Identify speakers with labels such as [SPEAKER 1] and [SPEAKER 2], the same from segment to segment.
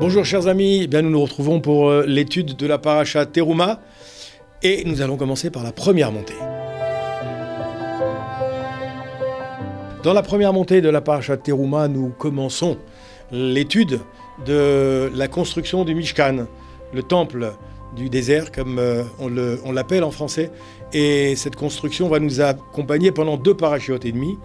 [SPEAKER 1] Bonjour chers amis, eh bien, nous nous retrouvons pour l'étude de la paracha Teruma et nous allons commencer par la première montée. Dans la première montée de la paracha Teruma, nous commençons l'étude de la construction du Mishkan, le temple du désert comme on l'appelle en français, et cette construction va nous accompagner pendant 2 parachiotes et demi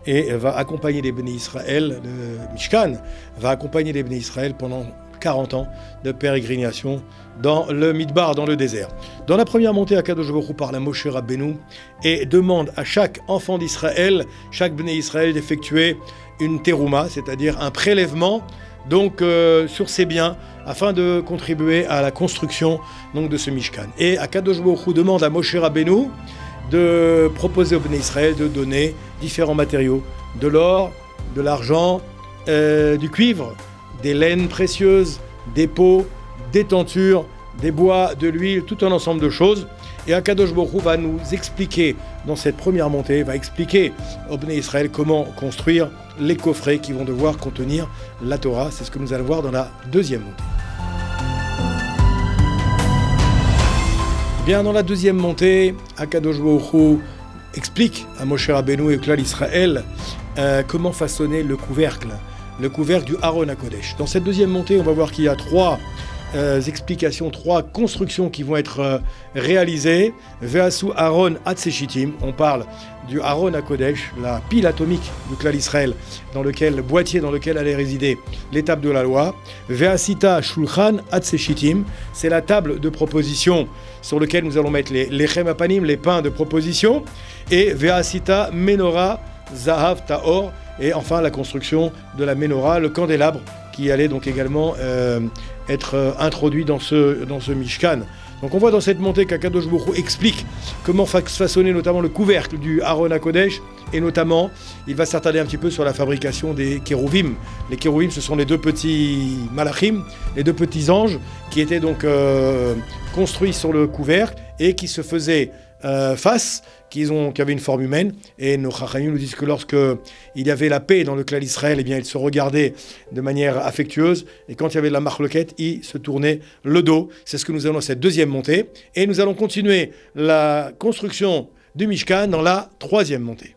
[SPEAKER 1] et va accompagner les Béné Israël, le Mishkan va accompagner les Béné Israël pendant 40 ans de pérégrination dans le Midbar, dans le désert. Dans la première montée, Akadosh Baruch Hu parle à Moshe Rabbeinu et demande à chaque enfant d'Israël, chaque Béné Israël, d'effectuer une terouma, c'est-à-dire un prélèvement donc sur ses biens, afin de contribuer à la construction donc, de ce Mishkan. Et Akadosh Baruch Hu demande à Moshe Rabbeinu de proposer au Béné Israël de donner différents matériaux, de l'or, de l'argent, du cuivre, des laines précieuses, des peaux, des tentures, des bois, de l'huile, tout un ensemble de choses. Et Akadosh Baruch Hu va nous expliquer, dans cette première montée, va expliquer au Béné Israël comment construire les coffrets qui vont devoir contenir la Torah. C'est ce que nous allons voir dans la deuxième montée. Bien, dans la deuxième montée, Akadosh Baruch Hu explique à Moshe Rabbeinu et au Klal Israël comment façonner le couvercle du Aron HaKodesh. Dans cette deuxième montée, on va voir qu'il y a 3 explications, 3 constructions qui vont être réalisées. Ve'asu Aron Hatzeshitim, on parle du Aron HaKodesh, la pile atomique du Klal Israël, le boîtier dans lequel allait résider l'étape de la loi. Ve'asita Shulchan Hatzeshitim, c'est la table de proposition sur laquelle nous allons mettre les lechem apanim, les pains de proposition. Et Ve'asita Menorah Zahav Tahor, et enfin la construction de la Menorah, le candélabre, qui allait donc également être introduit dans ce Mishkan. Donc on voit dans cette montée qu'Akadosh Baruch Hu explique comment façonner notamment le couvercle du Aron HaKodesh, et notamment il va s'attarder un petit peu sur la fabrication des kérouvim. Les kérouvim, ce sont les 2 petits malachim, les 2 petits anges qui étaient donc construits sur le couvercle et qui se faisaient face, qui avaient une forme humaine. Et nos chachamim nous disent que lorsque il y avait la paix dans le Klal Israël, eh bien ils se regardaient de manière affectueuse, et quand il y avait de la marloquette, ils se tournaient le dos. C'est ce que nous allons dans cette deuxième montée, et nous allons continuer la construction du Mishkan dans la 3e montée.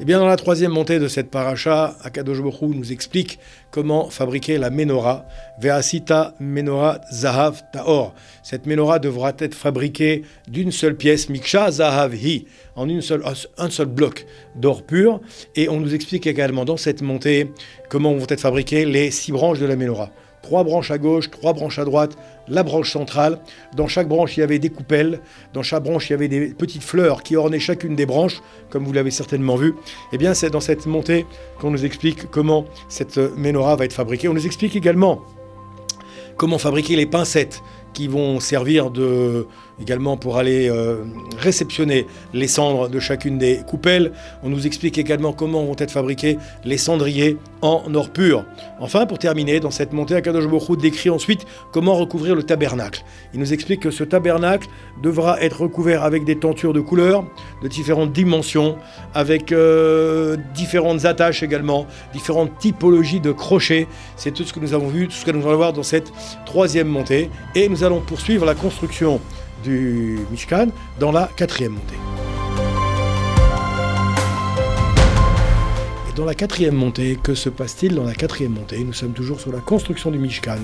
[SPEAKER 1] Et bien dans la 3e montée de cette paracha, Akadosh Baruch Hu nous explique comment fabriquer la Menorah. Ve'asita Menorah Zahav Tahor. Cette Menorah devra être fabriquée d'une seule pièce, Miksha Zahav Hi, en un seul bloc d'or pur. Et on nous explique également dans cette montée comment vont être fabriquées les 6 branches de la Menorah. 3 branches à gauche, 3 branches à droite, la branche centrale. Dans chaque branche, il y avait des coupelles. Dans chaque branche, il y avait des petites fleurs qui ornaient chacune des branches, comme vous l'avez certainement vu. Eh bien, c'est dans cette montée qu'on nous explique comment cette Menorah va être fabriquée. On nous explique également comment fabriquer les pincettes qui vont servir également pour aller réceptionner les cendres de chacune des coupelles. On nous explique également comment vont être fabriqués les cendriers en or pur. Enfin, pour terminer, dans cette montée, Akadosh Baruch Hu décrit ensuite comment recouvrir le tabernacle. Il nous explique que ce tabernacle devra être recouvert avec des tentures de couleurs, de différentes dimensions, avec différentes attaches également, différentes typologies de crochets. C'est tout ce que nous avons vu, tout ce que nous allons voir dans cette 3e montée. Et nous allons poursuivre la construction du Mishkan dans la 4e montée. Et dans la 4e montée, que se passe-t-il dans la 4e montée? Nous sommes toujours sur la construction du Mishkan.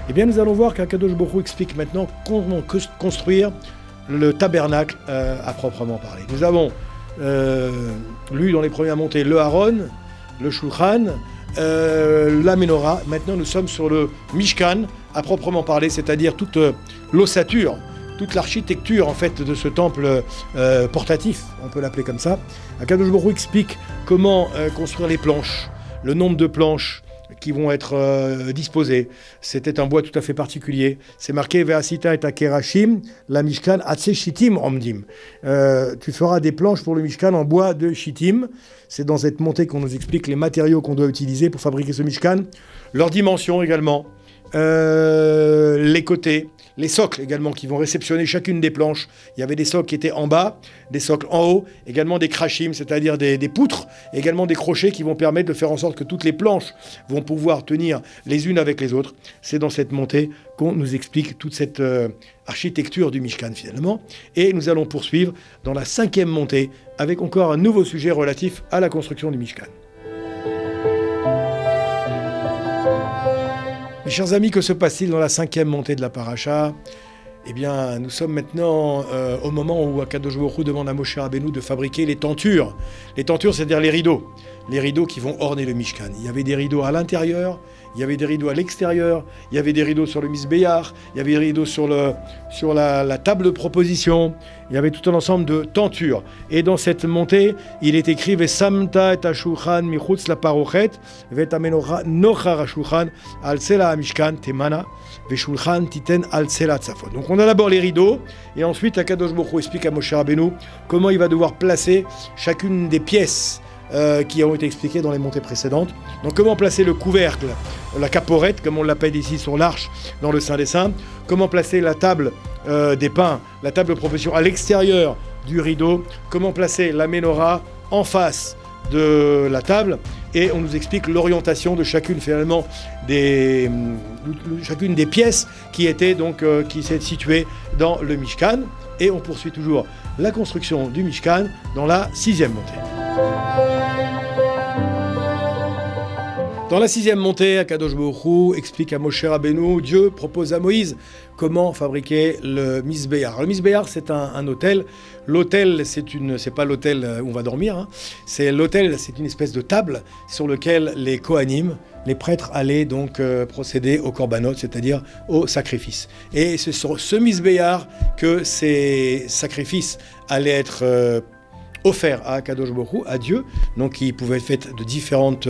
[SPEAKER 1] Eh bien, nous allons voir qu'Akadosh Baruch Hu explique maintenant comment construire le tabernacle à proprement parler. Nous avons lu dans les premières montées le Aaron, le Shulchan, la Menorah. Maintenant, nous sommes sur le Mishkan à proprement parler, c'est-à-dire toute l'ossature, toute l'architecture en fait de ce temple portatif, on peut l'appeler comme ça. Akadosh Baruch Hu explique comment construire les planches, le nombre de planches qui vont être disposées. C'était un bois tout à fait particulier. C'est marqué Ve'asita et Akerashim, la Mishkan Atse Shittim Omdim. Tu feras des planches pour le Mishkan en bois de Shittim. C'est dans cette montée qu'on nous explique les matériaux qu'on doit utiliser pour fabriquer ce Mishkan, leurs dimensions également. les côtés, les socles également qui vont réceptionner chacune des planches. Il y avait des socles qui étaient en bas, des socles en haut, également des krachim, c'est-à-dire des poutres, également des crochets qui vont permettre de faire en sorte que toutes les planches vont pouvoir tenir les unes avec les autres. C'est dans cette montée qu'on nous explique toute cette architecture du Mishkan finalement. Et nous allons poursuivre dans la 5e montée avec encore un nouveau sujet relatif à la construction du Mishkan. Mes chers amis, que se passe-t-il dans la 5e montée de la paracha ? Eh bien, nous sommes maintenant au moment où Akadosh Baruch Hu demande à Moshe Rabbeinu de fabriquer les tentures. Les tentures, c'est-à-dire les rideaux qui vont orner le Mishkan. Il y avait des rideaux à l'intérieur, il y avait des rideaux à l'extérieur, il y avait des rideaux sur le Mizbeach, il y avait des rideaux sur la table de proposition, il y avait tout un ensemble de tentures. Et dans cette montée, il est écrit « Vesamta et ha-shulchan michutz la parochet, vet ha-menorah nochar ha-shulchan al sela ha-mishkan temana, veshulchan titen al sela tzafon ». Donc on a d'abord les rideaux, et ensuite Akadosh Baruch Hu explique à Moshe Rabbeinu comment il va devoir placer chacune des pièces qui ont été expliquées dans les montées précédentes. Donc comment placer le couvercle, la caporette, comme on l'appelle ici sur l'arche dans le Saint des Saints, comment placer la table des pains, la table de proposition à l'extérieur du rideau, comment placer la menorah en face de la table, et on nous explique l'orientation de chacune finalement chacune des pièces qui étaient donc qui s'est située dans le Mishkan, et on poursuit toujours la construction du Mishkan dans la 6e montée. Dans la 6e montée, Akadosh Baruch Hu explique à Moshe Rabbeinu, Dieu propose à Moïse comment fabriquer le Mizbeach. Le Mizbeach, c'est un autel. L'autel, c'est pas l'autel où on va dormir, hein. L'autel, c'est une espèce de table sur laquelle les Kohanim, les prêtres, allaient donc procéder au korbanot, c'est-à-dire au sacrifice. Et c'est sur ce Mizbeach que ces sacrifices allaient être offert à Akadosh Baruch Hu, à Dieu, donc qui pouvait être fait de différentes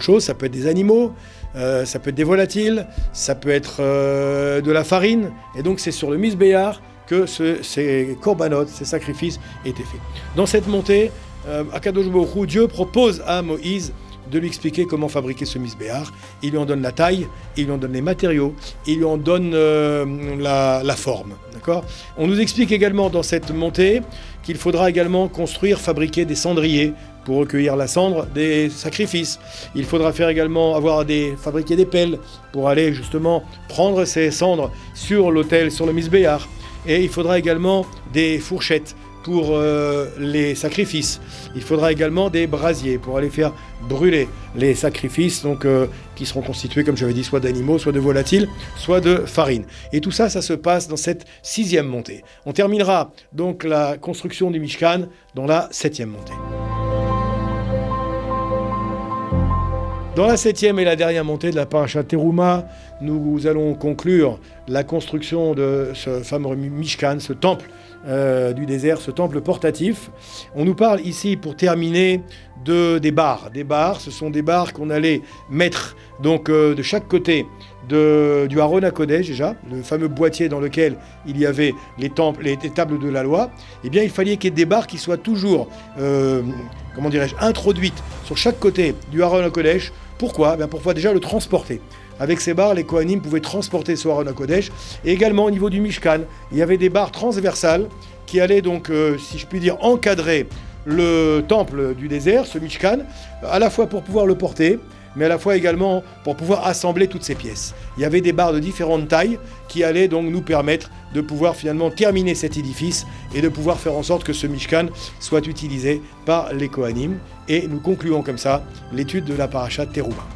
[SPEAKER 1] choses. Ça peut être des animaux, ça peut être des volatiles, ça peut être de la farine, et donc c'est sur le Mizbeach que ces korbanot, ces sacrifices étaient faits. Dans cette montée, Akadosh Baruch Hu, Dieu propose à Moïse de lui expliquer comment fabriquer ce Mizbeach. Il lui en donne la taille, il lui en donne les matériaux, il lui en donne la forme. D'accord ? On nous explique également dans cette montée qu'il faudra également fabriquer des cendriers pour recueillir la cendre des sacrifices. Il faudra fabriquer des pelles pour aller justement prendre ces cendres sur l'autel, sur le Mizbeach. Et il faudra également des fourchettes pour les sacrifices. Il faudra également des brasiers pour aller faire brûler les sacrifices, donc qui seront constitués, comme j'avais dit, soit d'animaux, soit de volatiles, soit de farine. Et tout ça, ça se passe dans cette 6e montée. On terminera donc la construction du Mishkan dans la 7e montée. Dans la 7e et la dernière montée de la Parashat Teruma, nous allons conclure la construction de ce fameux Mishkan, ce temple du désert, ce temple portatif. On nous parle ici, pour terminer, des barres. Des barres, ce sont des barres qu'on allait mettre donc de chaque côté du Aron HaKodesh, déjà, le fameux boîtier dans lequel il y avait les tables de la loi. Eh bien, il fallait qu'il y ait des barres qui soient toujours, introduites sur chaque côté du Aron HaKodesh. Pourquoi ? Pour pouvoir déjà le transporter. Avec ces barres, les Kohanim pouvaient transporter ce Aron HaKodesh. Et également, au niveau du Mishkan, il y avait des barres transversales qui allaient donc, si je puis dire, encadrer le temple du désert, ce Mishkan, à la fois pour pouvoir le porter, mais à la fois également pour pouvoir assembler toutes ces pièces. Il y avait des barres de différentes tailles qui allaient donc nous permettre de pouvoir finalement terminer cet édifice et de pouvoir faire en sorte que ce Mishkan soit utilisé par les Kohanim. Et nous concluons comme ça l'étude de la Parashat Teruma.